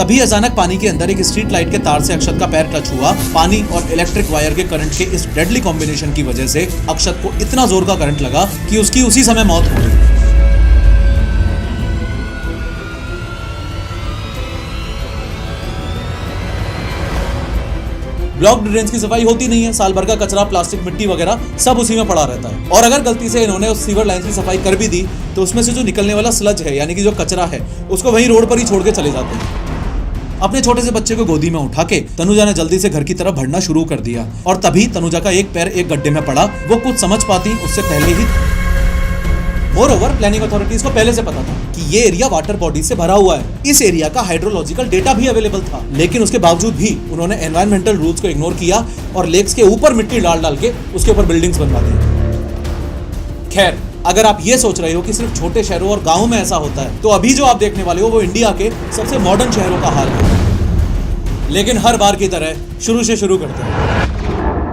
तभी अचानक पानी के अंदर एक स्ट्रीट लाइट के तार से अक्षत का पैर टच हुआ। पानी और इलेक्ट्रिक वायर के करंट के इस डेडली कॉम्बिनेशन की वजह से अक्षत को इतना जोर का करंट लगा कि उसकी उसी समय मौत हो गई। ब्लॉक्ड ड्रेन्स की सफाई होती नहीं है, साल भर का कचरा, प्लास्टिक, मिट्टी वगैरह सब उसी में पड़ा रहता है। और अगर गलती से इन्होंने उस सीवर लाइन की सफाई कर भी दी तो उसमें से जो निकलने वाला स्लज है यानी कि जो कचरा है उसको वहीं रोड पर ही छोड़ के चले जाते हैं। अपने छोटे से बच्चे को गोदी में उठा के तनुजा ने जल्दी से घर की तरफ बढ़ना शुरू कर दिया और तभी तनुजा का एक पैर एक गड्ढे में पड़ा। वो कुछ समझ पाती उससे पहले ही। मोरओवर प्लानिंग अथॉरिटीज को पहले से पता था कि ये एरिया वाटर बॉडी से भरा हुआ है। इस एरिया का हाइड्रोलॉजिकल डेटा भी अवेलेबल था, लेकिन उसके बावजूद भी उन्होंने एनवायरमेंटल रूल्स को इग्नोर किया और लेक्स के ऊपर मिट्टी डाल डाल के उसके ऊपर बिल्डिंग्स बनवा दी। खैर, अगर आप ये सोच रहे हो कि सिर्फ छोटे शहरों और गाँवों में ऐसा होता है तो अभी जो आप देखने वाले हो वो इंडिया के सबसे मॉडर्न शहरों का हाल है। लेकिन हर बार की तरह शुरू से शुरू करते हैं।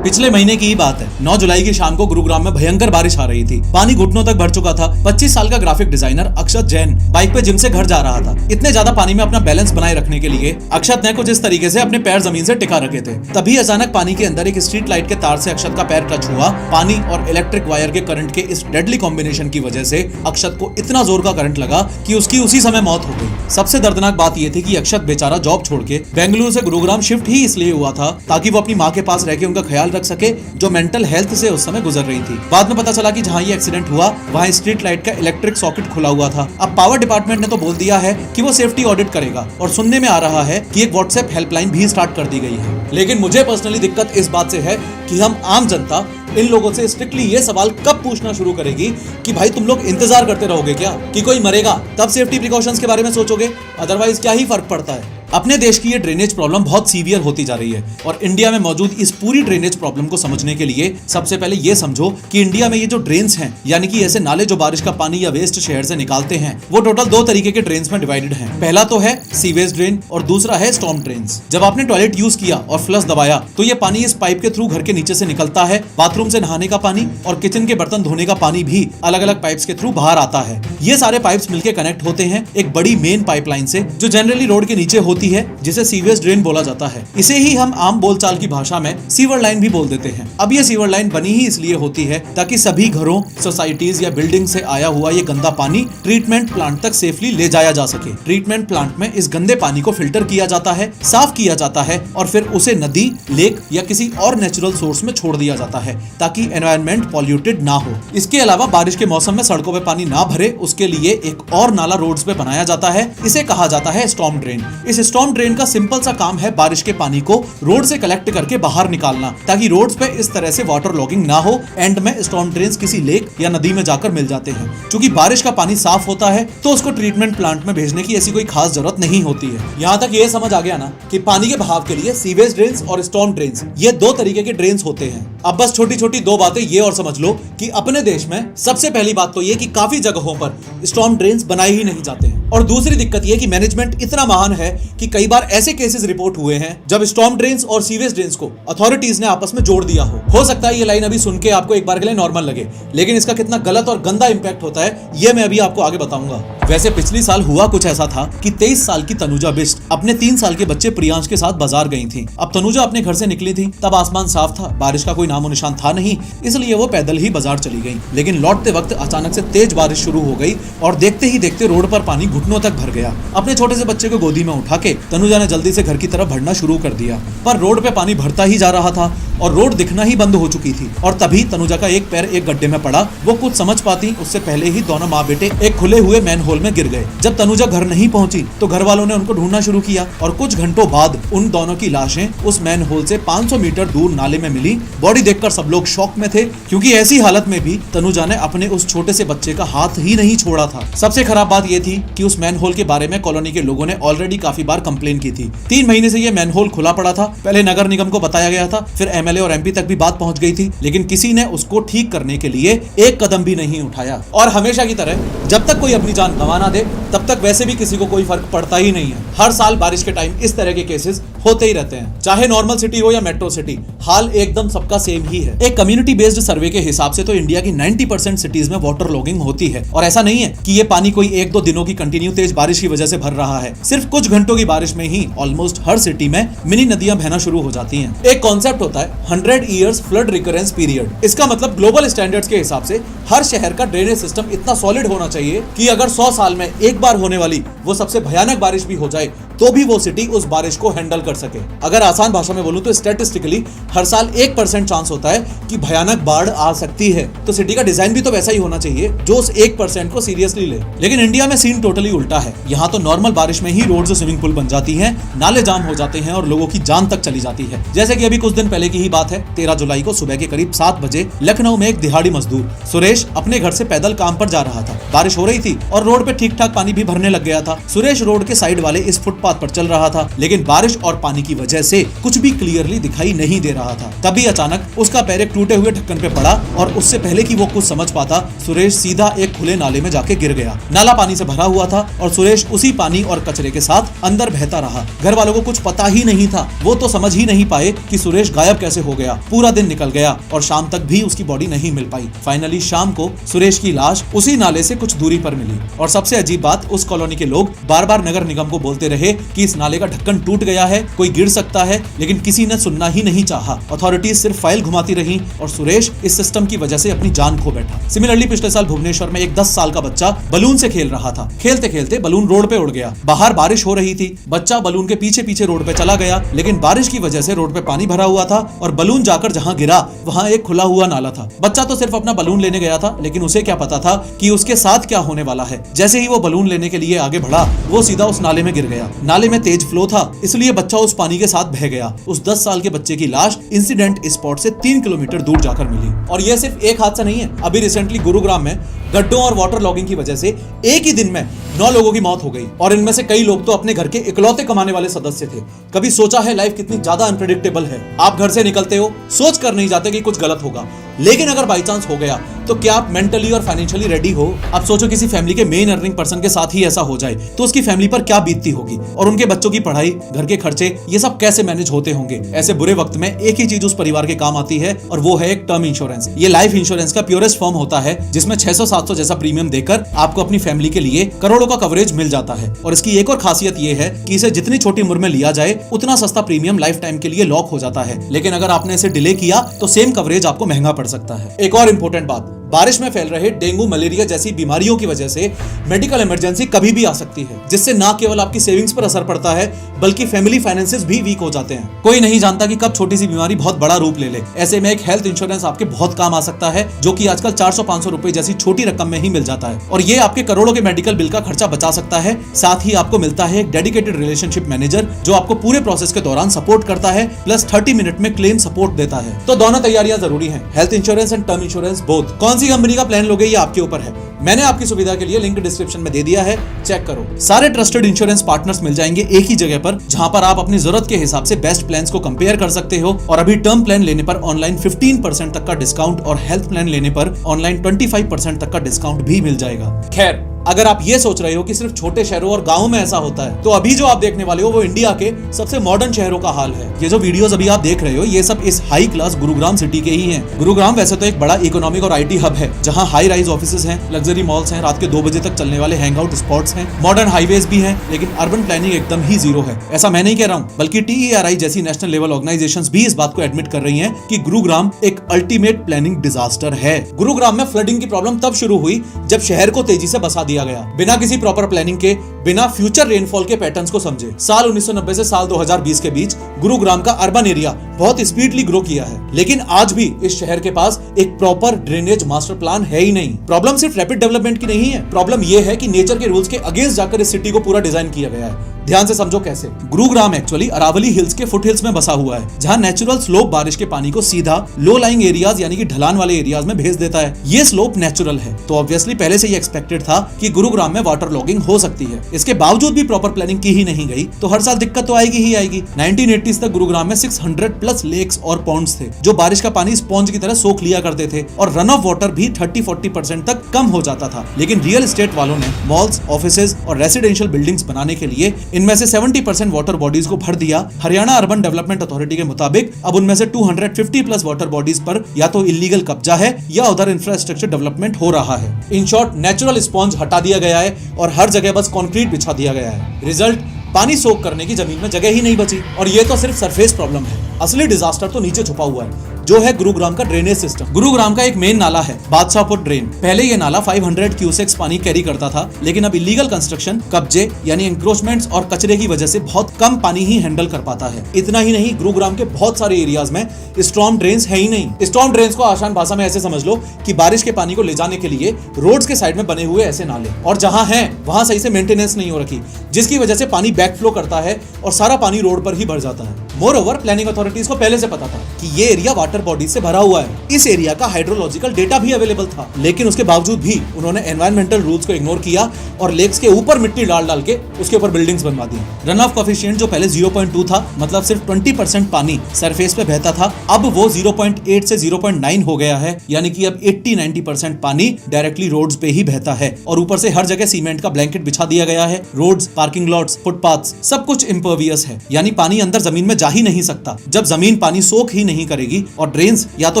पिछले महीने की ही बात है। 9 जुलाई की शाम को गुरुग्राम में भयंकर बारिश आ रही थी। पानी घुटनों तक भर चुका था। 25 साल का ग्राफिक डिजाइनर अक्षत जैन बाइक पे जिम से घर जा रहा था। इतने ज्यादा पानी में अपना बैलेंस बनाए रखने के लिए अक्षत ने कुछ इस तरीके से अपने पैर जमीन से टिका रखे थे। तभी अचानक पानी के अंदर एक स्ट्रीट लाइट के तार से अक्षत का पैर टच हुआ। पानी और इलेक्ट्रिक वायर के करंट के इस डेडली कॉम्बिनेशन की वजह से अक्षत को इतना जोर का करंट लगा कि उसकी उसी समय मौत हो गई। सबसे दर्दनाक बात यह थी कि अक्षत बेचारा जॉब छोड़ के बेंगलुरु से गुरुग्राम शिफ्ट ही इसलिए हुआ था ताकि वो अपनी माँ के पास रह के उनका ख्याल रख सके, जो मेंटल हेल्थ से उस समय गुजर रही थी। बाद में पता चला कि जहां ये एक्सीडेंट हुआ वहां स्ट्रीट लाइट का इलेक्ट्रिक सॉकेट खुला हुआ था। अब पावर डिपार्टमेंट ने तो बोल दिया है कि वो सेफ्टी ऑडिट करेगा और सुनने में आ रहा है कि एक व्हाट्सएप हेल्पलाइन भी स्टार्ट कर दी गई है। लेकिन मुझे पर्सनली दिक्कत इस बात से है कि हम आम जनता इन लोगों से स्ट्रिक्टली ये सवाल कब पूछना शुरू करेगी कि भाई तुम लोग इंतजार करते रहोगे क्या कि कोई मरेगा तब सेफ्टी प्रिकॉशंस के बारे में सोचोगे, अदरवाइज क्या ही फर्क पड़ता है। अपने देश की ये ड्रेनेज प्रॉब्लम बहुत सीवियर होती जा रही है और इंडिया में मौजूद इस पूरी ड्रेनेज प्रॉब्लम को समझने के लिए सबसे पहले ये समझो कि इंडिया में ये जो ड्रेन्स हैं यानी कि ऐसे नाले जो बारिश का पानी या वेस्ट शहर से निकालते हैं वो टोटल 2 तरीके के ड्रेन्स में डिवाइडेड हैं। पहला तो है सीवेज ड्रेन और दूसरा है स्टॉर्म ड्रेन्स। जब आपने टॉयलेट यूज किया और फ्लश दबाया तो ये पानी इस पाइप के थ्रू घर के नीचे से निकलता है। बाथरूम से नहाने का पानी और किचन के बर्तन धोने का पानी भी अलग अलग पाइप्स के थ्रू बाहर आता है। ये सारे पाइप्स मिलकर कनेक्ट होते हैं एक बड़ी मेन पाइपलाइन से जो जनरली रोड के नीचे होती है, जिसे सीवेज ड्रेन बोला जाता है। इसे ही हम आम बोलचाल की भाषा में सीवर लाइन भी बोल देते हैं। अब ये सीवर लाइन बनी ही इसलिए होती है ताकि सभी घरों, सोसाइटीज या बिल्डिंग से आया हुआ ये गंदा पानी ट्रीटमेंट प्लांट तक सेफली ले जाया जा सके। ट्रीटमेंट प्लांट में इस गंदे पानी को फिल्टर किया जाता है, साफ किया जाता है और फिर उसे नदी, लेक या किसी और नेचुरल सोर्स में छोड़ दिया जाता है ताकि एनवायरनमेंट पॉल्यूटेड ना हो। इसके अलावा बारिश के मौसम में सड़कों पे पानी ना भरे उसके लिए एक और नाला रोड्स पे बनाया जाता है। इसे कहा जाता है स्टॉर्म ड्रेन। इस स्टॉर्म ड्रेन का सिंपल सा काम है बारिश के पानी को रोड से कलेक्ट करके बाहर निकालना ताकि रोड्स पे इस तरह से वाटर लॉगिंग ना हो। एंड में स्टॉर्म ड्रेन्स किसी लेक या नदी में जाकर मिल जाते हैं। क्योंकि बारिश का पानी साफ होता है तो उसको ट्रीटमेंट प्लांट में भेजने की ऐसी कोई खास जरूरत नहीं होती है। यहाँ तक ये समझ आ गया ना कि पानी के बहाव के लिए सीवेज ड्रेन्स और स्टॉर्म ड्रेन्स ये 2 तरीके के ड्रेन्स होते हैं। अब बस छोटी छोटी 2 बातें ये और समझ लो कि अपने देश में सबसे पहली बात तो ये कि काफी जगहों पर स्टॉर्म ड्रेन्स बनाए ही नहीं जाते हैं और दूसरी दिक्कत ये कि मैनेजमेंट इतना महान है कि कई बार ऐसे केसेस रिपोर्ट हुए हैं जब स्टॉर्म ड्रेन्स और सीवेज ड्रेन्स को अथॉरिटीज ने आपस में जोड़ दिया हो सकता है ये लाइन अभी सुन के आपको एक बार के लिए नॉर्मल लगे, लेकिन इसका कितना गलत और गंदा इंपैक्ट होता है ये मैं अभी आपको आगे बताऊंगा। वैसे पिछले साल हुआ कुछ ऐसा था कि 23 साल की तनुजा बिष्ट अपने 3 साल के बच्चे प्रियांश के साथ बाजार गई थी। अब तनुजा अपने घर से निकली थी तब आसमान साफ था, बारिश का कोई नामो निशान था नहीं, इसलिए वो पैदल ही बाजार चली गई। लेकिन लौटते वक्त अचानक से तेज बारिश शुरू हो गई और देखते ही देखते रोड पर पानी घुटनों तक भर गया। अपने छोटे से बच्चे को गोदी में उठा के तनुजा ने जल्दी से घर की तरफ बढ़ना शुरू कर दिया, पर रोड पे पानी भरता ही जा रहा था और रोड दिखना ही बंद हो चुकी थी। और तभी तनुजा का एक पैर एक गड्ढे में पड़ा। वो कुछ समझ पाती उससे पहले ही दोनों माँ बेटे एक खुले हुए मैन होल में गिर गए। जब तनुजा घर नहीं पहुंची तो घर वालों ने उनको ढूंढना शुरू किया और कुछ घंटों बाद उन दोनों की लाशें उस मैन होल से 500 मीटर दूर नाले में मिली। बॉडी देखकर सब लोग शॉक में थे क्योंकि ऐसी हालत में भी तनुजा ने अपने उस छोटे से बच्चे का हाथ ही नहीं छोड़ा था। सबसे खराब बात यह थी कि उस मैन होल के बारे में कॉलोनी के लोगों ने ऑलरेडी काफी बार कंप्लेन की थी। 3 महीने से ये मैन होल खुला पड़ा था। पहले नगर निगम को बताया गया था, फिर एमएलए और एमपी तक भी बात पहुंच गई थी, लेकिन किसी ने उसको ठीक करने के लिए एक कदम भी नहीं उठाया। और हमेशा की तरह जब तक कोई अपनी जान गंवा ना दे तब तक वैसे भी किसी को कोई फर्क पड़ता ही नहीं है। हर साल बारिश के टाइम इस तरह के केसेस होते ही रहते हैं, चाहे नॉर्मल सिटी हो या मेट्रो सिटी, हाल एकदम सबका सेम ही है। एक कम्युनिटी बेस्ड सर्वे के हिसाब से तो इंडिया की 90% सिटीज में वाटर लॉगिंग होती है। और ऐसा नहीं है कि ये पानी कोई 1-2 दिनों की कंटिन्यू तेज बारिश की वजह से भर रहा है, सिर्फ कुछ घंटों की बारिश में ही ऑलमोस्ट हर सिटी में मिनी नदियां बहना शुरू हो जाती हैं। एक कॉन्सेप्ट होता है 100 ईयर्स फ्लड रिकरेंस पीरियड। इसका मतलब ग्लोबल स्टैंडर्ड्स के हिसाब से हर शहर का ड्रेनेज सिस्टम इतना सॉलिड होना चाहिए कि अगर 100 साल में एक बार होने वाली वो सबसे भयानक बारिश भी हो जाए तो भी वो सिटी उस बारिश को हैंडल कर सके। अगर आसान भाषा में बोलूं तो स्टैटिस्टिकली हर साल 1% चांस होता है कि भयानक बाढ़ आ सकती है। तो सिटी का डिजाइन भी तो वैसा ही होना चाहिए जो उस 1% को सीरियसली ले। लेकिन इंडिया में सीन टोटली उल्टा है। यहाँ तो नॉर्मल बारिश में ही रोड्स और स्विमिंग पूल बन जाती हैं, नाले जाम हो जाते हैं और लोगों की जान तक चली जाती है। जैसे कि अभी कुछ दिन पहले की ही बात है, 13 जुलाई को सुबह के करीब 7 बजे लखनऊ में एक दिहाड़ी मजदूर सुरेश अपने घर से पैदल काम पर जा रहा था। बारिश हो रही थी और रोड पे ठीक ठाक पानी भी भरने लग गया था। सुरेश रोड के साइड वाले इस फुटपाथ पर चल रहा था, लेकिन बारिश और पानी की वजह से कुछ भी क्लियरली दिखाई नहीं दे रहा था। तभी अचानक उसका पैर एक टूटे हुए ढक्कन पे पड़ा और उससे पहले कि वो कुछ समझ पाता, सुरेश सीधा एक खुले नाले में जाके गिर गया। नाला पानी से भरा हुआ था और सुरेश उसी पानी और कचरे के साथ अंदर बहता रहा। घर वालों को कुछ पता ही नहीं था, वो तो समझ ही नहीं पाए कि सुरेश गायब कैसे हो गया। पूरा दिन निकल गया और शाम तक भी उसकी बॉडी नहीं मिल पाई। फाइनली शाम को सुरेश की लाश उसी नाले से कुछ दूरी पर मिली। और सबसे अजीब बात, उस कॉलोनी के लोग बार बार नगर निगम को बोलते रहे कि इस नाले का ढक्कन टूट गया है, कोई गिर सकता है, लेकिन किसी ने सुनना ही नहीं चाहा। अथॉरिटीज सिर्फ फाइल घुमाती रही और सुरेश इस सिस्टम की वजह से अपनी जान खो बैठा। सिमिलरली पिछले साल भुवनेश्वर में एक 10 साल का बच्चा बलून से खेल रहा था। खेलते खेलते बलून रोड पे उड़ गया। बाहर बारिश हो रही थी, बच्चा बलून के पीछे पीछे रोड पे चला गया, लेकिन बारिश की वजह से रोड पे पानी भरा हुआ था और बलून जाकर जहां गिरा वहां एक खुला हुआ नाला था। बच्चा तो सिर्फ अपना बलून लेने गया था, लेकिन उसे क्या पता था कि उसके साथ क्या होने वाला है। जैसे ही वो बलून लेने के लिए आगे बढ़ा, वो सीधा उस नाले में गिर गया। नाले में तेज फ्लो था, इसलिए बच्चा उस पानी के साथ बह गया। उस 10 साल के बच्चे की लाश इंसिडेंट स्पॉट से 3 किलोमीटर दूर जाकर मिली। और यह सिर्फ एक हादसा नहीं है। अभी रिसेंटली गुरुग्राम में गड्ढों और वाटर लॉगिंग की वजह से एक ही दिन में 9 लोगों की मौत हो गई और इनमें से कई लोग तो अपने घर के इकलौते कमाने वाले सदस्य थे। कभी सोचा है लाइफ कितनी ज्यादा अनप्रेडिक्टेबल है? आप घर से निकलते हो, सोच कर नहीं जाते कि कुछ गलत होगा, लेकिन अगर बाई चांस हो गया तो क्या आप मेंटली और फाइनेंशियली रेडी हो? अब सोचो किसी फैमिली के मेन अर्निंग पर्सन के साथ ही ऐसा हो जाए तो उसकी फैमिली पर क्या बीतती होगी और उनके बच्चों की पढ़ाई, घर के खर्चे, ये सब कैसे मैनेज होते होंगे। ऐसे बुरे वक्त में एक ही चीज उस परिवार के काम आती है और वो है एक टर्म इंश्योरेंस। ये लाइफ इंश्योरेंस का प्योरेस्ट फॉर्म होता है जिसमें 600-700 जैसा प्रीमियम देकर आपको अपनी फैमिली के लिए करोड़ों का कवरेज मिल जाता है। और इसकी एक और खासियत ये है कि इसे जितनी छोटी उम्र में लिया जाए उतना सस्ता प्रीमियम लाइफ टाइम के लिए लॉक हो जाता है। लेकिन अगर आपने इसे डिले किया तो सेम कवरेज आपको महंगा पड़ सकता है। एक और इंपॉर्टेंट बात, बारिश में फैल रहे डेंगू, मलेरिया जैसी बीमारियों की वजह से मेडिकल इमरजेंसी कभी भी आ सकती है, जिससे ना केवल आपकी सेविंग्स पर असर पड़ता है बल्कि फैमिली फाइनेंसेस भी वीक हो जाते हैं। कोई नहीं जानता कि कब छोटी सी बीमारी बहुत बड़ा रूप ले ले। ऐसे में एक हेल्थ इंश्योरेंस आपके बहुत काम आ सकता है, जो कि आजकल 400-500 रुपए जैसी छोटी रकम में ही मिल जाता है और ये आपके करोड़ों के मेडिकल बिल का खर्चा बचा सकता है। साथ ही आपको मिलता है एक डेडिकेटेड रिलेशनशिप मैनेजर जो आपको पूरे प्रोसेस के दौरान सपोर्ट करता है, प्लस 30 मिनट में क्लेम सपोर्ट देता है। तो दोनों तैयारियां जरूरी है, health insurance and term insurance both. कौन सी कंपनी का प्लान लोगे ये आपके ऊपर है। मैंने आपकी सुविधा के लिए लिंक डिस्क्रिप्शन में दे दिया है, चेक करो। सारे ट्रस्टेड इंश्योरेंस पार्टनर्स मिल जाएंगे एक ही जगह पर, जहां पर आप अपनी जरूरत के हिसाब से बेस्ट प्लान्स को कंपेयर कर सकते हो। और अभी टर्म प्लान लेने पर ऑनलाइन 15% तक का डिस्काउंट और हेल्थ प्लान लेने पर ऑनलाइन 25% तक का डिस्काउंट भी मिल जाएगा। खैर, अगर आप ये सोच रहे हो कि सिर्फ छोटे शहरों और गांवों में ऐसा होता है, तो अभी जो आप देखने वाले हो वो इंडिया के सबसे मॉडर्न शहरों का हाल है। ये जो वीडियोस अभी आप देख रहे हो ये सब इस हाई क्लास गुरुग्राम सिटी के ही हैं। गुरुग्राम वैसे तो एक बड़ा इकोनॉमिक और आईटी हब है, जहां हाई राइज ऑफिसेज हैं, लग्जरी मॉल्स हैं, रात के 2 बजे तक चलने वाले हैंग आउट स्पॉट्स हैं, मॉडर्न हाईवेज भी हैं, लेकिन अर्बन प्लानिंग एकदम ही जीरो है। ऐसा मैं नहीं कह रहा हूँ, बल्कि TERI जैसी नेशनल लेवल ऑर्गेनाइजेशंस भी इस बात को एडमिट कर रही हैं कि गुरुग्राम एक अल्टीमेट प्लानिंग डिजास्टर है। गुरुग्राम में फ्लडिंग की प्रॉब्लम तब शुरू हुई जब शहर को तेजी से बसा दिया गया, बिना किसी प्रॉपर प्लानिंग के, बिना फ्यूचर रेनफॉल के पैटर्न्स को समझे। साल 1990 से साल 2020 के बीच गुरुग्राम का अर्बन एरिया बहुत स्पीडली ग्रो किया है, लेकिन आज भी इस शहर के पास एक प्रॉपर ड्रेनेज मास्टर प्लान है ही नहीं। प्रॉब्लम सिर्फ रैपिड डेवलपमेंट की नहीं है, प्रॉब्लम यह है कि नेचर के रूल्स के अगेंस्ट जाकर इस सिटी को पूरा डिजाइन किया गया है। ध्यान से समझो कैसे। गुरुग्राम एक्चुअली अरावली हिल्स के फुट हिल्स में बसा हुआ है, जहां नेचुरल स्लोप बारिश के पानी को सीधा लो लाइंग एरियाज यानी कि ढलान वाले एरियाज में भेज देता है। ये स्लोप नेचुरल है, तो ऑब्वियसली पहले से ही एक्सपेक्टेड था कि गुरुग्राम में वाटर लॉगिंग हो सकती है। इसके बावजूद भी प्रॉपर प्लानिंग की ही नहीं गई, तो हर साल दिक्कत तो आएगी ही आएगी। 1980s तक गुरुग्राम में 600+ लेक्स और पॉन्ड्स थे, जो बारिश का पानी स्पॉन्ज की तरह सोख लिया करते थे और रन ऑफ वाटर भी 30-40% तक कम हो जाता था। लेकिन रियल एस्टेट वालों ने मॉल्स, ऑफिसेज और रेसिडेंशियल बिल्डिंग्स बनाने के लिए इनमें से 70% वाटर बॉडीज को भर दिया। हरियाणा अर्बन डेवलपमेंट अथॉरिटी के मुताबिक अब उनमें से 250 प्लस वाटर बॉडीज पर या तो इलीगल कब्जा है या उधर इंफ्रास्ट्रक्चर डेवलपमेंट हो रहा है। इन शॉर्ट, नेचुरल स्पॉन्ज हटा दिया गया है और हर जगह बस कंक्रीट बिछा दिया गया है। रिजल्ट, पानी सोख करने की जमीन में जगह ही नहीं बची। और ये तो सिर्फ सरफेस प्रॉब्लम है, असली डिजास्टर तो नीचे छुपा हुआ है, जो है गुरुग्राम का ड्रेनेज सिस्टम। गुरुग्राम का एक मेन नाला है बादशाहपुर ड्रेन। पहले ये नाला 500 क्यूसेक्स पानी कैरी करता था, लेकिन अब इलीगल कंस्ट्रक्शन, कब्जे यानी एंक्रोचमेंट्स और कचरे की वजह से बहुत कम पानी ही हैंडल कर पाता है। इतना ही नहीं, गुरुग्राम के बहुत सारे एरियाज में स्टॉर्म ड्रेन्स है ही नहीं। स्टॉर्म ड्रेन्स को आसान भाषा में ऐसे समझ लो कि बारिश के पानी को ले जाने के लिए रोड्स के साइड में बने हुए ऐसे नाले, और जहां हैं वहां सही से मेंटेनेंस नहीं हो रखी, जिसकी वजह से पानी बैकफ्लो करता है और सारा पानी रोड पर ही भर जाता है। मोरओवर, प्लानिंग अथॉरिटीज को पहले से पता था कि ये एरिया वाटर बॉडीज से भरा हुआ है। इस एरिया का हाइड्रोलॉजिकल डेटा भी अवेलेबल था, लेकिन उसके बावजूद भी उन्होंने एनवायरमेंटल रूल्स को इग्नोर किया और लेक्स के ऊपर मिट्टी डाल डाल के उसके ऊपर बिल्डिंग्स बनवा दी। रन ऑफ कोएफिशिएंट जो पहले 0.2 था, मतलब सिर्फ 20% पानी सरफेस पे बहता था, अब वो 0.8 से 0.9 हो गया है। यानी कि अब 80-90% पानी डायरेक्टली रोड्स पे ही बहता है और ऊपर से हर जगह सीमेंट का ब्लैंकेट बिछा दिया गया है। रोड्स, पार्किंग लॉट्स, फुटपाथ्स सब कुछ इम्पर्वियस है, यानी पानी अंदर जमीन में जा ही नहीं सकता। जब जमीन पानी सोख ही नहीं करेगी और ड्रेन्स या तो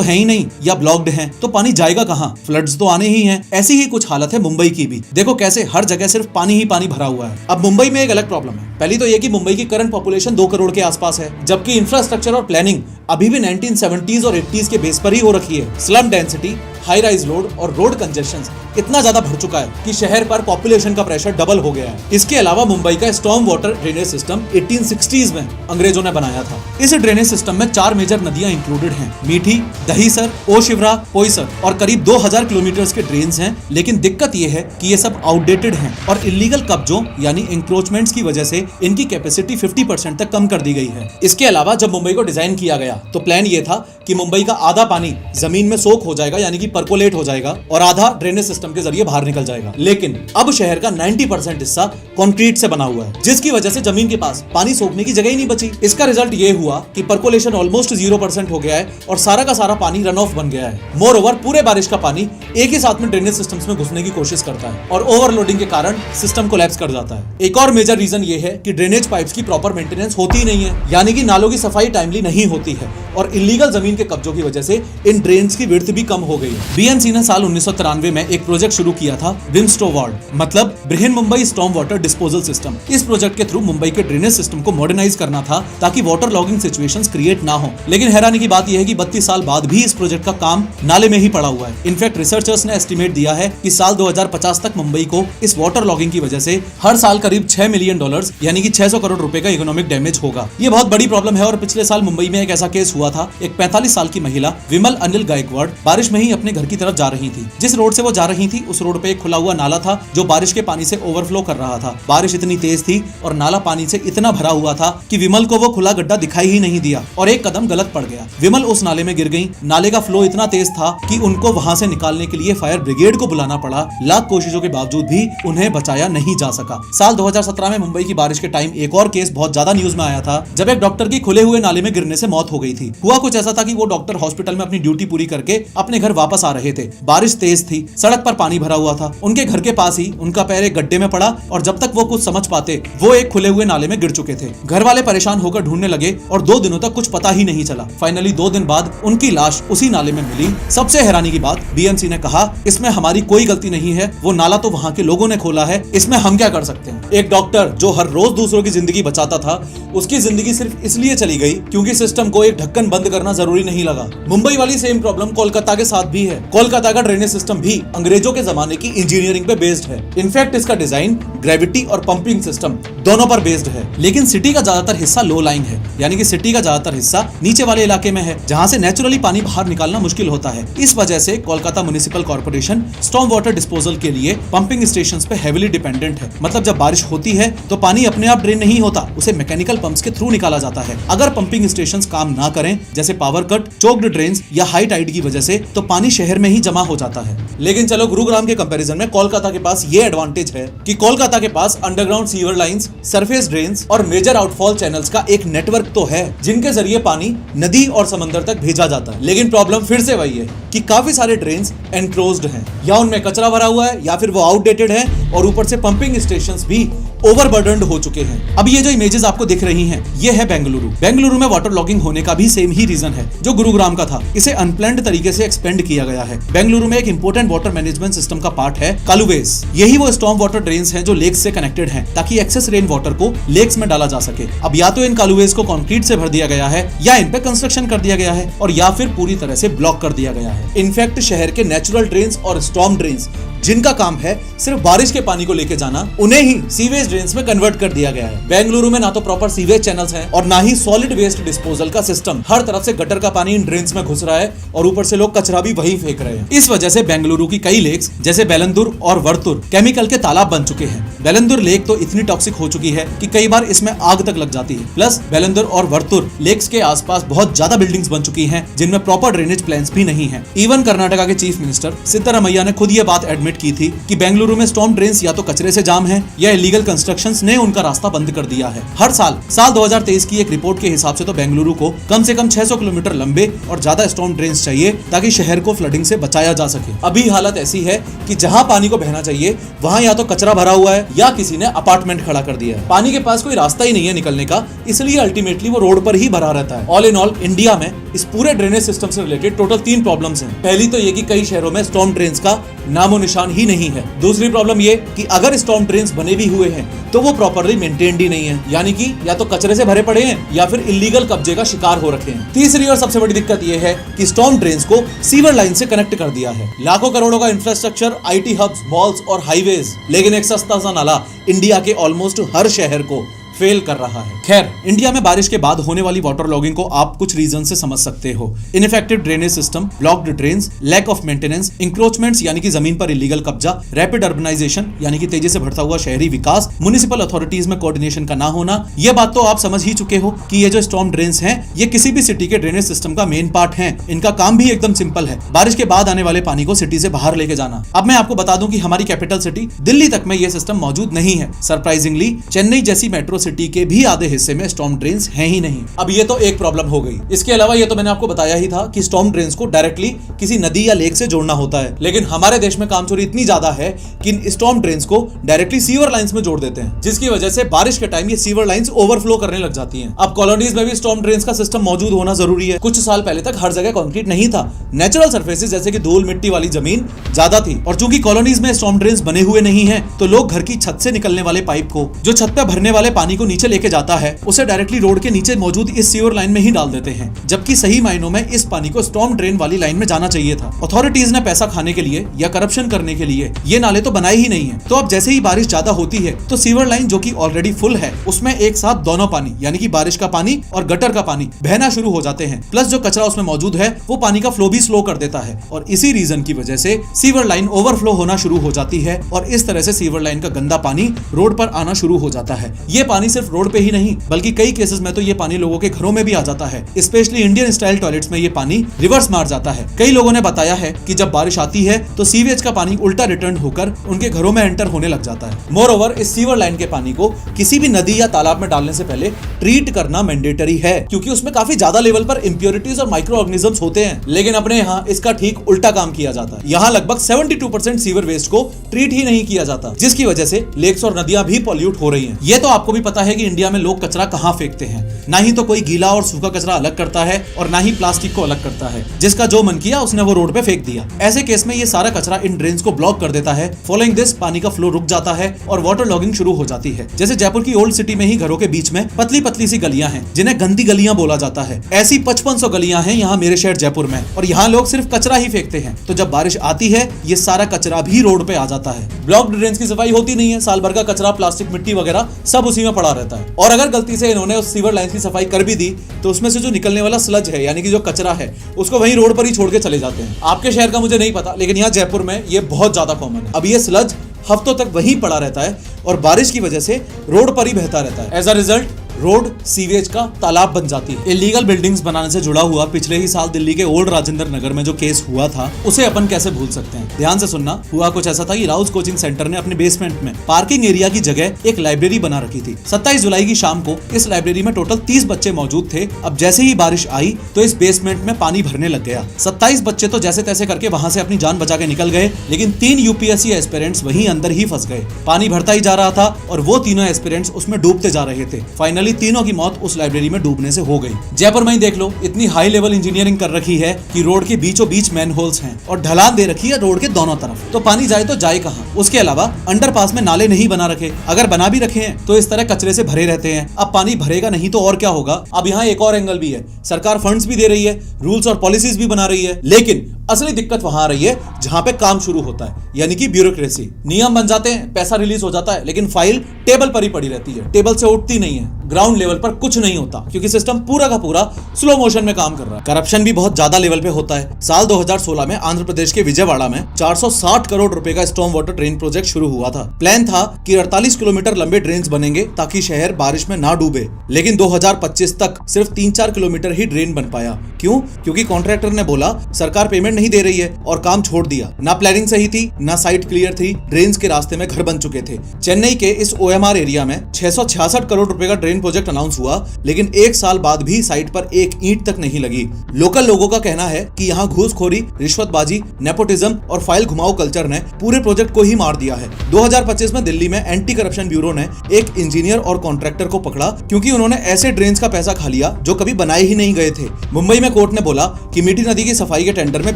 है ही नहीं या ब्लॉक्ड हैं, तो पानी जाएगा कहां? फ्लड्स तो आने ही हैं। ऐसी ही कुछ हालत है मुंबई की भी। देखो कैसे हर जगह सिर्फ पानी ही पानी भरा हुआ है। अब मुंबई में एक अलग प्रॉब्लम है। पहली तो ये कि मुंबई की करंट पॉपुलेशन 2 करोड़ के आसपास है, जबकि इंफ्रास्ट्रक्चर और प्लानिंग अभी भी 1970s और 80s के बेस पर ही हो रखी है। Slum density, high rise load और रोड कंजेशन इतना ज्यादा बढ़ चुका है कि शहर पर पॉपुलेशन का प्रेशर डबल हो गया है। इसके अलावा मुंबई का storm water drainage system 1860s में अंग्रेजों ने बनाया था। इस ड्रेनेज सिस्टम में 4 मेजर नदियां इंक्लूडेड हैं, मीठी, दहीसर, ओशिवरा, पोईसर, और करीब 2000 किलोमीटर के ड्रेन्स हैं। लेकिन दिक्कत यह है कि ये सब आउटडेटेड हैं और इलीगल कब्जों यानी एंक्रोचमेंट्स की वजह से इनकी कैपेसिटी 50% तक कम कर दी गई है। इसके अलावा जब मुंबई को डिजाइन किया गया तो प्लान ये था कि मुंबई का आधा पानी जमीन में सोख हो जाएगा, यानी कि परकोलेट हो जाएगा, और आधा ड्रेनेज सिस्टम के जरिए बाहर निकल जाएगा। लेकिन अब शहर का 90% हिस्सा कंक्रीट से बना हुआ है, जिसकी वजह से जमीन के पास पानी सोखने की जगह ही नहीं बची। इसका रिजल्ट ये हुआ कि परकोलेशन ऑलमोस्ट 0% हो गया है और सारा का सारा पानी रन ऑफ बन गया है। मोर ओवर, पूरे बारिश का पानी एक ही साथ में ड्रेनेज सिस्टम्स में घुसने की कोशिश करता है और ओवरलोडिंग के कारण सिस्टम कोलैप्स कर जाता है। एक और मेजर रीजन ये है कि ड्रेनेज पाइप्स की प्रॉपर मेंटेनेंस होती ही नहीं है, यानी कि नालों की सफाई टाइमली नहीं होती है और इलीगल जमीन के कब्जों की वजह से इन ड्रेन्स की विड्थ भी कम हो गई है। बीएमसी ने साल 1993 में एक प्रोजेक्ट शुरू किया था, विमस्टोवार्ड, मतलब Brihan Mumbai storm water disposal system. इस प्रोजेक्ट के थ्रू मुंबई के ड्रेनेज सिस्टम को मॉडर्नाइज करना था ताकि वाटर लॉगिंग सिचुएशंस क्रिएट ना हो। लेकिन हैरानी की बात यह है कि 32 साल बाद भी इस प्रोजेक्ट का काम नाले में ही पड़ा हुआ है। इनफैक्ट रिसर्चर्स ने एस्टिमेट दिया है कि साल 2050 तक मुंबई को इस वाटर लॉगिंग की वजह से हर साल करीब $6 मिलियन यानी कि 600 करोड़ रुपए का इकोनॉमिक डैमेज होगा। ये बहुत बड़ी प्रॉब्लम है और पिछले साल मुंबई में एक ऐसा केस हुआ था। एक 45 साल की महिला विमल अनिल गायकवाड़ बारिश में ही अपने घर की तरफ जा रही थी। जिस रोड से वो जा रही थी उस रोड पे एक खुला हुआ नाला था जो बारिश के पानी से ओवरफ्लो कर रहा था। बारिश इतनी तेज थी और नाला पानी से इतना भरा हुआ था कि विमल को वो खुला गड्ढा दिखाई ही नहीं दिया और एक कदम गलत पड़ गया। विमल उस नाले में गिर गई। नाले का फ्लो इतना तेज था कि उनको वहां से निकालने के लिए फायर ब्रिगेड को बुलाना पड़ा। लाख कोशिशों के बावजूद भी उन्हें बचाया नहीं जा सका। साल 2017 में मुंबई की बारिश के टाइम एक और केस बहुत ज्यादा न्यूज में आया था, जब एक डॉक्टर की खुले हुए नाले में गिरने से मौत हो गई थी। हुआ कुछ ऐसा था कि वो डॉक्टर हॉस्पिटल में अपनी ड्यूटी पूरी करके अपने घर वापस आ रहे थे। बारिश तेज थी, सड़क पर पानी भरा हुआ था। उनके घर के पास ही उनका पैर एक गड्ढे में पड़ा और जब तक वो कुछ समझ पाते वो एक खुले हुए नाले में गिर चुके थे। घर वाले परेशान होकर ढूंढने लगे और 2 दिनों तक कुछ पता ही नहीं चला। फाइनली 2 दिन बाद उनकी लाश उसी नाले में मिली। सबसे हैरानी की बात, बीएमसी ने कहा इसमें हमारी कोई गलती नहीं है, वो नाला तो वहाँ के लोगों ने खोला है, इसमें हम क्या कर सकते हैं। एक डॉक्टर जो हर रोज दूसरों की जिंदगी बचाता था, उसकी जिंदगी सिर्फ इसलिए चली गई क्योंकि सिस्टम को एक ढक्कन बंद करना जरूरी नहीं लगा। मुंबई वाली सेम प्रॉब्लम कोलकाता के साथ भी है। कोलकाता का ड्रेनेज सिस्टम भी अंग्रेजों के जमाने की इंजीनियरिंग पे बेस्ड है। इनफैक्ट इसका डिजाइन ग्रेविटी और पंपिंग सिस्टम दोनों पर बेस्ड है। लेकिन सिटी का ज्यादातर हिस्सा लो लाइंग है, यानी कि सिटी का ज्यादातर हिस्सा नीचे वाले इलाके में है जहां से नेचुरली पानी बाहर निकालना मुश्किल होता है। इस वजह से Kolkata municipal corporation storm water disposal के लिए पंपिंग स्टेशंस पे हेवीली डिपेंडेंट है। मतलब जब बारिश होती है तो पानी अपने आप ड्रेन नहीं होता, उसे मैकेनिकल पंप्स के थ्रू निकाला जाता है। अगर पंपिंग स्टेशंस काम ना करें, जैसे पावर कट, चोक्ड ड्रेन्स या हाई टाइड की वजह से, तो पानी शहर में ही जमा हो जाता है। लेकिन चलो गुरुग्राम के कंपैरिजन में कोलकाता के पास ये एडवांटेज है कि कोलकाता के पास underground sewer lines, surface drains और मेजर आउटफॉल चैनल्स का एक नेटवर्क तो है जिनके जरिए पानी नदी और समंदर तक भेजा जाता है। लेकिन प्रॉब्लम फिर से वही है कि काफी सारे ड्रेन्स एनक्लोज्ड हैं, या उनमें कचरा भरा हुआ है या फिर वो आउटडेटेड है और ऊपर से पंपिंग स्टेशंस भी ओवरबर्डन्ड हो चुके हैं। अब ये जो इमेजेस आपको दिख रही हैं, ये है बेंगलुरु। बेंगलुरु में वाटर लॉगिंग होने का भी सेम ही रीजन है जो गुरुग्राम का था। इसे अनप्लान्ड तरीके से एक्सपेंड किया गया है। बेंगलुरु में एक इंपॉर्टेंट वाटर मैनेजमेंट सिस्टम का पार्ट है कालुवेज। यही वो स्टॉर्म वाटर ड्रेन्स हैं जो लेक्स से कनेक्टेड हैं ताकि एक्सेस रेन वाटर को लेक्स में डाला जा सके। अब या तो इन कालुवेज को कंक्रीट से भर दिया गया है या इन पे कंस्ट्रक्शन कर दिया गया है और या फिर पूरी तरह से ब्लॉक कर दिया गया है। इनफैक्ट शहर के नेचुरल ड्रेन्स और स्टॉर्म ड्रेन्स जिनका काम है सिर्फ बारिश के पानी को लेके जाना, उन्हें ही सीवेज ड्रेन्स में कन्वर्ट कर दिया गया है। बेंगलुरु में ना तो प्रॉपर सीवेज चैनल्स हैं और ना ही सॉलिड वेस्ट डिस्पोजल का सिस्टम। हर तरफ से गटर का पानी इन ड्रेन्स में घुस रहा है और ऊपर से लोग कचरा भी वहीं फेंक रहे हैं। इस वजह से बेंगलुरु की कई लेक्स जैसे बेलंदुर और वर्तुर केमिकल के तालाब बन चुके हैं। बेलंदुर लेक तो इतनी टॉक्सिक हो चुकी है कि कई बार इसमें आग तक लग जाती है। प्लस बेलंदुर और वर्तुर लेक्स के आसपास बहुत ज्यादा बिल्डिंग्स बन चुकी हैं जिनमें प्रॉपर ड्रेनेज प्लान्स भी नहीं है। इवन कर्नाटका के चीफ मिनिस्टर सिद्धरामैया ने खुद ये बात एडमिट की थी कि बेंगलुरु में स्टॉर्म ड्रेन्स या तो कचरे से जाम है या इलीगल कंस्ट्रक्शंस ने उनका रास्ता बंद कर दिया है। हर साल 2023 की एक रिपोर्ट के हिसाब से तो बेंगलुरु को कम से कम 600 किलोमीटर लंबे और ज्यादा स्टॉर्म ड्रेन्स चाहिए ताकि शहर को फ्लडिंग से बचाया जा सके। अभी हालत ऐसी है कि जहां पानी को बहना चाहिए वहां या तो कचरा भरा हुआ है या किसी ने अपार्टमेंट खड़ा कर दिया है। पानी के पास कोई रास्ता ही नहीं है निकलने का, इसलिए अल्टीमेटली वो रोड पर ही भरा रहता है। ऑल इन ऑल इंडिया में इस पूरे ड्रेनेज सिस्टम से रिलेटेड टोटल 3 प्रॉब्लम्स हैं। पहली तो ये कि कई शहरों में स्टॉर्म ड्रेन्स का नामो निशान ही नहीं है। दूसरी प्रॉब्लम ये कि अगर स्टॉर्म ड्रेन्स बने भी हुए हैं तो वो प्रॉपरली मेंटेन्ड ही नहीं है, यानी कि या तो कचरे से भरे पड़े हैं या फिर इलीगल कब्जे का शिकार हो रखे हैं। तीसरी और सबसे बड़ी दिक्कत ये है कि स्टॉर्म ड्रेन्स को सीवर लाइन से कनेक्ट कर दिया है। लाखों करोड़ों का इंफ्रास्ट्रक्चर, आईटी हब्स, मॉल्स और हाईवेज, लेकिन एक सस्ता सा नाला इंडिया के ऑलमोस्ट हर शहर को फेल कर रहा है। खैर, इंडिया में बारिश के बाद होने वाली वाटर लॉगिंग को आप कुछ रीजन से समझ सकते हो। Ineffective drainage system, blocked drains, lack of maintenance, encroachments यानी कि जमीन पर इलीगल कब्जा, रैपिड अर्बनाइजेशन यानी कि तेजी से बढ़ता हुआ शहरी विकास, म्युनिसिपल अथॉरिटीज में कोऑर्डिनेशन का ना होना। ये बात तो आप समझ ही चुके हो कि ये जो स्टॉर्म ड्रेन्स हैं ये किसी भी सिटी के ड्रेनेज सिस्टम का मेन पार्ट हैं। इनका काम भी एकदम सिंपल है, बारिश के बाद आने वाले पानी को सिटी से बाहर लेके जाना। अब मैं आपको बता दूं कि हमारी कैपिटल सिटी दिल्ली तक में ये सिस्टम मौजूद नहीं है। सरप्राइजिंगली चेन्नई जैसी मेट्रो सिटी के भी आधे हिस्से में स्टॉर्म ड्रेन्स हैं ही नहीं। अब ये तो एक प्रॉब्लम हो गई। इसके अलावा ये तो मैंने आपको बताया ही था कि स्टॉर्म ड्रेन्स को डायरेक्टली किसी नदी या लेक से जोड़ना होता है, लेकिन हमारे देश में कामचोरी इतनी ज्यादा है कि इन स्टॉर्म ड्रेन्स को डायरेक्टली सीवर लाइंस में जोड़ देते हैं, जिसकी वजह से बारिश के टाइम ये सीवर लाइंस ओवरफ्लो करने लग जाती हैं। अब कॉलोनीज में भी स्टॉर्म ड्रेन्स का सिस्टम मौजूद होना जरूरी है। कुछ साल पहले तक हर जगह कंक्रीट नहीं था, नेचुरल सरफेसेस जैसे कि धूल मिट्टी वाली जमीन ज्यादा थी। और चूंकि कॉलोनीज में स्टॉर्म ड्रेन्स बने हुए नहीं है तो लोग घर की छत से निकलने वाले पाइप को, जो छत पे भरने वाले पानी को नीचे लेके जाता है, उसे डायरेक्टली रोड के नीचे मौजूद इस सीवर लाइन में ही डाल देते हैं, जबकि सही मायनों में इस पानी को स्टॉर्म ड्रेन वाली लाइन में जाना चाहिए था। अथॉरिटीज ने पैसा खाने के लिए या करप्शन करने के लिए ये नाले तो बनाए ही नहीं है। तो अब जैसे ही बारिश ज्यादा होती है तो सीवर लाइन जो कि ऑलरेडी फुल है उसमें एक साथ दोनों पानी यानी कि बारिश का पानी और गटर का पानी बहना शुरू हो जाते हैं। प्लस जो कचरा उसमें मौजूद है वो पानी का फ्लो भी स्लो कर देता है और इसी रीजन की वजह से सीवर लाइन ओवरफ्लो होना शुरू हो जाती है और इस तरह से सीवर लाइन का गंदा पानी रोड पर आना शुरू हो जाता है। ये पानी सिर्फ रोड पे ही नहीं बल्कि कई केसेस में तो ये पानी लोगों के घरों में भी आ जाता है। स्पेशली इंडियन स्टाइल टॉयलेट्स में ये पानी रिवर्स मार जाता है। कई लोगों ने बताया है कि जब बारिश आती है तो सीवेज का पानी उल्टा रिटर्न होकर उनके घरों में एंटर होने लग जाता है। मोरओवर इस सीवर लाइन के पानी को किसी भी नदी या तालाब में डालने से पहले ट्रीट करना मैंडेटरी है, क्योंकि उसमें काफी ज्यादा लेवल पर इंप्योरिटीज और माइक्रो ऑर्गेनिजम्स होते हैं। लेकिन अपने यहाँ इसका ठीक उल्टा काम किया जाता है। यहाँ लगभग 72% सीवर वेस्ट को ट्रीट ही नहीं किया जाता, जिसकी वजह से लेक्स और नदियां भी पॉल्यूट हो रही हैं। ये तो आपको भी पता है कि इंडिया में लोग कचरा कहाँ फेंकते हैं। ना ही तो कोई गीला और सूखा कचरा अलग करता है और ना ही प्लास्टिक को अलग करता है। जिसका जो मन किया उसने वो रोड पे फेंक दिया। ऐसे केस में ये सारा कचरा इन ड्रेन्स को ब्लॉक कर देता है। फॉलोइंग दिस पानी का फ्लो रुक जाता है और वाटर लॉगिंग शुरू हो जाती है। जैसे जयपुर की ओल्ड सिटी में ही घरों के बीच में पतली पतली सी गलियां हैं जिन्हें गंदी गलियां बोला जाता है। ऐसी 5500 गलियां हैं यहाँ मेरे शहर जयपुर में और यहाँ लोग सिर्फ कचरा ही फेंकते हैं। तो जब बारिश आती है ये सारा कचरा भी रोड पे आ जाता है। ब्लॉक्ड ड्रेन्स की सफाई होती नहीं है, साल भर का कचरा, प्लास्टिक, मिट्टी वगैरह सब उसी में पड़ा रहता है। और अगर गलती से इन्होंने उस सीवर लाइन की सफाई कर भी दी तो उसमें से जो निकलने वाला स्लज है यानी कि जो कचरा है उसको वहीं रोड पर ही छोड़ के चले जाते हैं। आपके शहर का मुझे नहीं पता, लेकिन यहाँ जयपुर में ये बहुत ज्यादा कॉमन है। अब ये स्लज हफ्तों तक वहीं पड़ा रहता है और बारिश की वजह से रोड पर ही बहता रहता है। As a result road sewage का तालाब बन जाती है। इलीगल बिल्डिंग्स बनाने से जुड़ा हुआ पिछले ही साल दिल्ली के ओल्ड राजेंद्र नगर में जो केस हुआ था, उसे अपन कैसे भूल सकते हैं। ध्यान से सुनना। हुआ कुछ ऐसा था कि राउज कोचिंग सेंटर ने अपने बेसमेंट में पार्किंग एरिया की जगह एक लाइब्रेरी बना रखी थी। 27 जुलाई की शाम को इस लाइब्रेरी में टोटल 30 बच्चे मौजूद थे। अब जैसे ही बारिश आई तो इस बेसमेंट में पानी भरने लग गया। 27 बच्चे तो जैसे तैसे करके वहां से अपनी जान बचा के निकल गए, लेकिन 3 यूपीएससी एस्पिरेंट्स वहीं अंदर ही फंस गए। पानी भरता ही जा रहा था और वो तीनों एस्पिरेंट्स उसमें डूबते जा रहे थे। फाइनली तीनों की मौत उस लाइब्रेरी में डूबने से हो गई। जयपुर में ही देख लो, इतनी हाई लेवल इंजीनियरिंग कर रखी है कि रोड के बीचों बीच मैन होल्स हैं और ढलान दे रखी है रोड के दोनों तरफ। तो पानी जाए तो जाए कहां। उसके अलावा अंडरपास में नाले नहीं बना रखे, अगर बना भी रखे हैं तो इस तरह कचरे से भरे रहते हैं। अब पानी भरेगा नहीं तो और क्या होगा। अब यहाँ एक और एंगल भी है, सरकार फंड्स भी दे रही है, रूल्स और पॉलिसीज भी बना रही है, लेकिन असली दिक्कत वहां आ रही है जहां पे काम शुरू होता है, यानी कि ब्यूरोक्रेसी। नियम बन जाते हैं, पैसा रिलीज हो जाता है, लेकिन फाइल टेबल पर ही पड़ी रहती है, टेबल से उठती नहीं है। ग्राउंड लेवल पर कुछ नहीं होता क्योंकि सिस्टम पूरा का पूरा स्लो मोशन में काम कर रहा है। करप्शन भी बहुत ज्यादा लेवल पे होता है। साल 2016 में आंध्र प्रदेश के विजयवाड़ा में 460 करोड़ रुपए का स्टॉर्म वाटर ड्रेन प्रोजेक्ट शुरू हुआ था। प्लान था कि 48 किलोमीटर लंबे ड्रेन्स बनेंगे ताकि शहर बारिश में ना डूबे, लेकिन 2025 तक सिर्फ 3-4 किलोमीटर ही ड्रेन बन पाया। क्यों? क्योंकि कॉन्ट्रैक्टर ने बोला सरकार पेमेंट नहीं दे रही है और काम छोड़ दिया। ना प्लानिंग सही थी, ना साइट क्लियर थी, ड्रेन्स के रास्ते में घर बन चुके थे। चेन्नई के इस ओएमआर एरिया में 666 करोड़ रुपए का ड्रेन प्रोजेक्ट अनाउंस हुआ, लेकिन 1 साल बाद भी साइट पर एक ईंट तक नहीं लगी। लोकल लोगों का कहना है कि यहाँ घूसखोरी, रिश्वतबाजी, नेपोटिज्म और फाइल घुमाओ कल्चर ने पूरे प्रोजेक्ट को ही मार दिया है। 2025 में दिल्ली में एंटी करप्शन ब्यूरो ने एक इंजीनियर और कॉन्ट्रैक्टर को पकड़ा क्योंकि उन्होंने ऐसे ड्रेन्स का पैसा खा लिया जो कभी बनाए ही नहीं गए थे। मुंबई में कोर्ट ने बोला कि मीठी नदी की सफाई के टेंडर में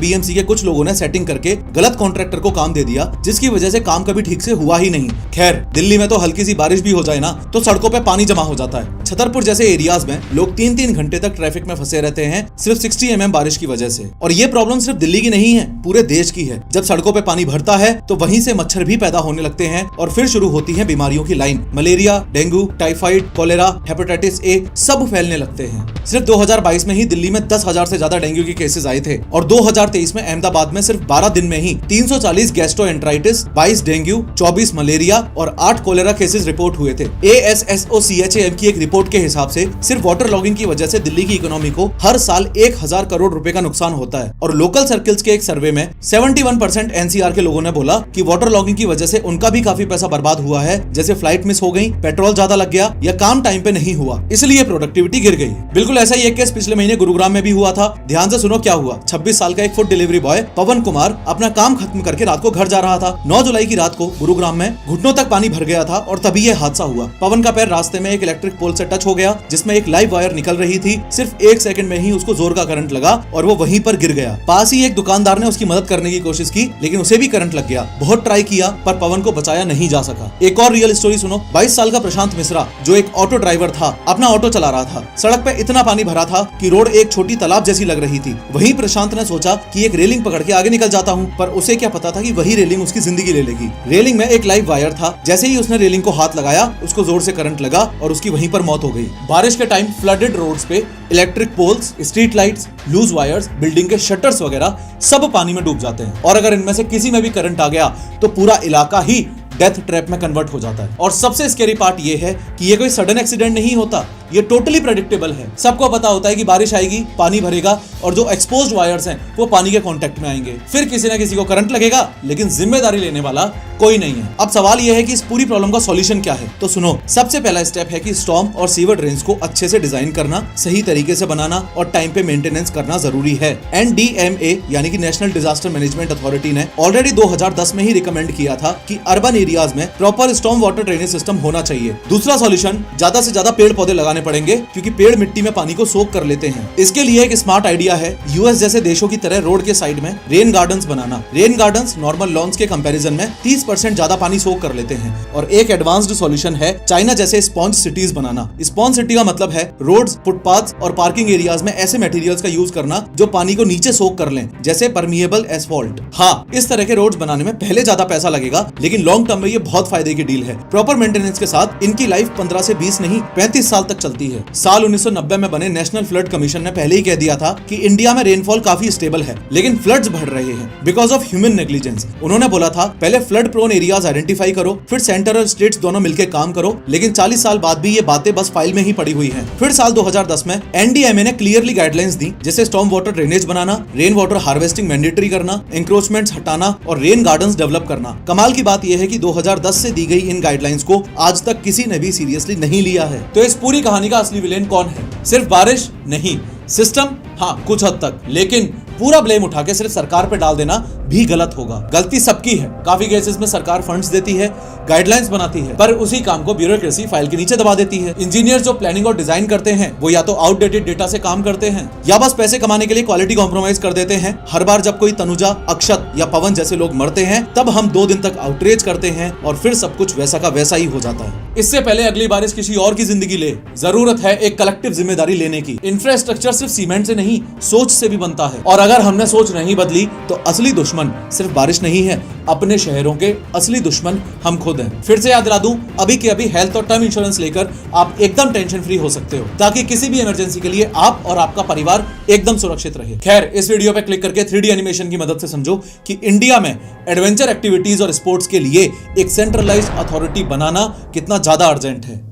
बीएमसी के कुछ लोगों ने सेटिंग करके गलत कॉन्ट्रैक्टर को काम दे दिया, जिसकी वजह से काम कभी ठीक से हुआ ही नहीं। खैर, दिल्ली में तो हल्की सी बारिश भी हो जाए ना तो सड़कों पे पानी जमा हो जाता है। छतरपुर जैसे एरियाज में लोग 3-3 घंटे तक ट्रैफिक में फंसे रहते हैं सिर्फ 60 mm बारिश की वजह से। और ये प्रॉब्लम सिर्फ दिल्ली की नहीं है, पूरे देश की है। जब सड़कों पे पानी भरता है तो वहीं से मच्छर भी पैदा होने लगते हैं और फिर शुरू होती है बीमारियों की line. Malaria, dengue, typhoid, cholera, hepatitis A सब फैलने लगते हैं। सिर्फ 2022 में ही दिल्ली में 10,000 से ज्यादा डेंगू के केसेस आए थे और 2023 में अहमदाबाद में सिर्फ 12 दिन में ही 340 गैस्ट्रोएंटेराइटिस, 22 डेंगू, 24 मलेरिया और 8 कोलेरा केसेस रिपोर्ट हुए थे। ASSOCHAM की एक रिपोर्ट के हिसाब से सिर्फ वाटर लॉगिंग की वजह से दिल्ली की इकोनॉमी को हर साल 1000 करोड़ रुपए का नुकसान होता है। और लोकल सर्कल्स के एक सर्वे में 71% एनसीआर के लोगों ने बोला कि वाटर लॉगिंग की वजह से उनका भी काफी पैसा बर्बाद हुआ है, जैसे फ्लाइट मिस हो गई, पेट्रोल ज्यादा लग गया या काम टाइम पे नहीं हुआ, इसलिए प्रोडक्टिविटी गिर गई। बिल्कुल ऐसा ही एक केस पिछले महीने गुरुग्राम में भी हुआ था। ध्यान से सुनो क्या हुआ। 26 साल का एक फूड डिलीवरी बॉय पवन कुमार अपना काम खत्म करके रात को घर जा रहा था। 9 जुलाई की रात को गुरुग्राम में घुटनों तक पानी भर गया था और तभी यह हादसा हुआ। पवन का पैर रास्ते में एक इलेक्ट्रिक पोल से टच हो गया जिसमें एक लाइव वायर निकल रही थी। सिर्फ 1 सेकंड में ही उसको जोर का करंट लगा और वो वहीं पर गिर गया। पास ही एक दुकानदार ने उसकी मदद करने की कोशिश की, लेकिन उसे भी करंट लग गया। बहुत ट्राई किया पर पवन को बचाया नहीं जा सका। एक और रियल स्टोरी सुनो। 22 साल का प्रशांत मिश्रा, जो एक ऑटो ड्राइवर था, अपना ऑटो चला रहा था। सड़क पे इतना पानी भरा था कि रोड एक छोटी तालाब जैसी लग रही थी। वहीं प्रशांत ने सोचा कि एक रेलिंग पकड़ के आगे निकल जाता हूँ, पर उसे क्या पता था कि वही रेलिंग उसकी जिंदगी ले लेगी। रेलिंग में एक लाइव वायर था। जैसे ही उसने रेलिंग को हाथ लगाया, उसको जोर से करंट लगा और उसकी वहीं पर मौत हो गई। बारिश के टाइम फ्लडेड रोड्स पे electric poles, street lights, loose wires, building के शटर्स वगैरह सब पानी में डूब जाते हैं। और अगर इनमें से किसी में भी करंट आ गया तो पूरा इलाका ही डेथ ट्रैप में कन्वर्ट हो जाता है। और सबसे स्कैरी पार्ट ये है कि ये कोई सडन एक्सीडेंट नहीं होता, ये टोटली प्रेडिक्टेबल है। सबको पता होता है कि बारिश आएगी, पानी भरेगा और जो एक्सपोज्ड वायर्स हैं वो पानी के कांटेक्ट में आएंगे, फिर किसी ना किसी को करंट लगेगा, लेकिन जिम्मेदारी लेने वाला कोई नहीं है। अब सवाल ये है कि इस पूरी प्रॉब्लम का सॉल्यूशन क्या है। तो सुनो, सबसे पहला स्टेप है कि स्टॉर्म और सीवर ड्रेन्स को अच्छे से डिजाइन करना, सही तरीके से बनाना और टाइम पे मेंटेनेंस करना जरूरी है। NDMA यानी कि नेशनल डिजास्टर मैनेजमेंट अथॉरिटी ने ऑलरेडी 2010 में ही रिकमेंड किया था कि अर्बन एरियाज में proper storm water drainage system होना चाहिए। दूसरा सॉल्यूशन, ज्यादा से ज्यादा पेड़ पौधे लगाने पड़ेंगे क्योंकि पेड़ मिट्टी में पानी को सोख कर लेते हैं। इसके लिए एक स्मार्ट आइडिया है यूएस जैसे देशों की तरह रोड के साइड में रेन गार्डन्स बनाना। रेन गार्डन्स नॉर्मल लॉन्स के कंपैरिजन में 30% ज्यादा पानी सोख कर लेते हैं। और एक एडवांस्ड सॉल्यूशन है चाइना जैसे स्पॉन्ज सिटीज बनाना। स्पॉन्ज सिटी का मतलब है रोड्स, फुटपाथ्स और पार्किंग एरियाज में ऐसे मटेरियल्स का यूज करना जो पानी को नीचे सोख कर लें, जैसे परमिएबल एस्फॉल्ट। हाँ, इस तरह के रोड्स बनाने में पहले ज्यादा पैसा लगेगा, लेकिन लॉन्ग टर्म में ये बहुत फायदे की डील है। प्रॉपर मेंटेनेंस के साथ इनकी लाइफ 15 से 20 नहीं 35 साल तक चलती है। साल 1990 में बने नेशनल फ्लड कमीशन ने पहले ही कह दिया था कि इंडिया में रेनफॉल काफी स्टेबल है, लेकिन फ्लड्स बढ़ रहे हैं बिकॉज ऑफ ह्यूमन नेग्लिजेंस। उन्होंने बोला था पहले फ्लड प्रोन एरियाज आइडेंटिफाई करो, फिर सेंटर और स्टेट्स दोनों मिलकर काम करो, लेकिन 40 साल बाद भी ये बातें बस फाइल में ही पड़ी हुई हैं। फिर साल 2010 में एनडीएमए ने क्लियरली गाइडलाइंस दी, जैसे स्टॉर्म वाटर ड्रेनेज बनाना, रेन वाटर हार्वेस्टिंग मैंडेटरी करना, इंक्रोचमेंट्स हटाना और रेन गार्डन्स डेवलप करना। कमाल की बात यह है कि 2010 से दी गई इन गाइडलाइंस को आज तक किसी ने भी सीरियसली नहीं लिया है। तो इस पूरी कहानी का असली विलेन कौन है? सिर्फ बारिश नहीं, सिस्टम, हाँ कुछ हद तक, लेकिन पूरा ब्लेम उठा के सिर्फ सरकार पे डाल देना भी गलत होगा। गलती सबकी है। काफी केसेस में सरकार फंड्स देती है, गाइडलाइंस बनाती है, पर उसी काम को ब्यूरोक्रेसी फाइल के नीचे दबा देती है। इंजीनियर्स जो प्लानिंग और डिजाइन करते हैं वो या तो आउटडेटेड डेटा से काम करते हैं या बस पैसे कमाने के लिए क्वालिटी कॉम्प्रोमाइज कर देते हैं। हर बार जब कोई तनुजा, अक्षत या पवन जैसे लोग मरते हैं तब हम 2 दिन तक आउटरीच करते हैं और फिर सब कुछ वैसा का वैसा ही हो जाता है। इससे पहले अगली बारिश किसी और की जिंदगी ले, जरूरत है एक कलेक्टिव जिम्मेदारी लेने की। इंफ्रास्ट्रक्चर सिर्फ सीमेंट से नहीं, सोच से भी बनता है, और अगर हमने सोच नहीं बदली तो असली दुश्मन सिर्फ बारिश नहीं है, अपने शहरों के असली दुश्मन हम खुद हैं। फिर से याद दिला दूं, अभी के अभी हेल्थ और टर्म इंश्योरेंस लेकर आप एकदम टेंशन फ्री हो सकते हो, ताकि किसी भी इमरजेंसी के लिए आप और आपका परिवार एकदम सुरक्षित रहे। खैर, इस वीडियो पे क्लिक करके 3D एनिमेशन की मदद से समझो कि इंडिया में एडवेंचर एक्टिविटीज और स्पोर्ट्स के लिए एक सेंट्रलाइज्ड अथॉरिटी बनाना कितना ज्यादा अर्जेंट है।